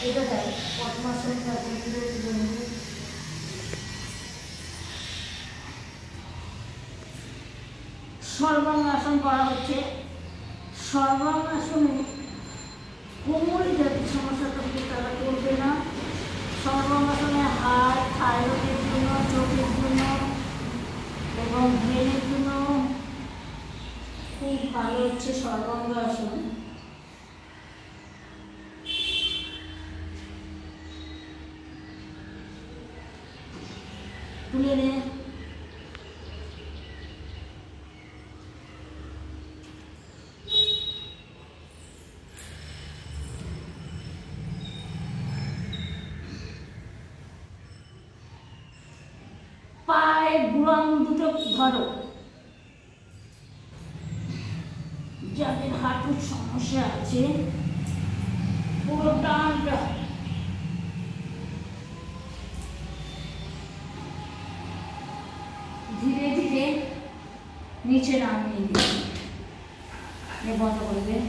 এটা দেয় পদ্মাসন সর্বাঙ্গাসন করা হচ্ছে। সর্বাঙ্গাসনে কোমরে যাদের সমস্যা থাকবে তারা করবে না। সর্বাঙ্গাসনে হাড়, থাইরয়েডের জন্য, চোখের জন্য এবং ব্রেনের জন্য খুব ভালো হচ্ছে সর্বাঙ্গাসন। তুলে নে। পায়ে বুড়াং দুটো ধরো। যাদের হাঁটুর সমস্যা আছে পুরো টানটা ধীরে ধীরে নিচে নামিয়ে দিচ্ছি। বন্ধ করবে।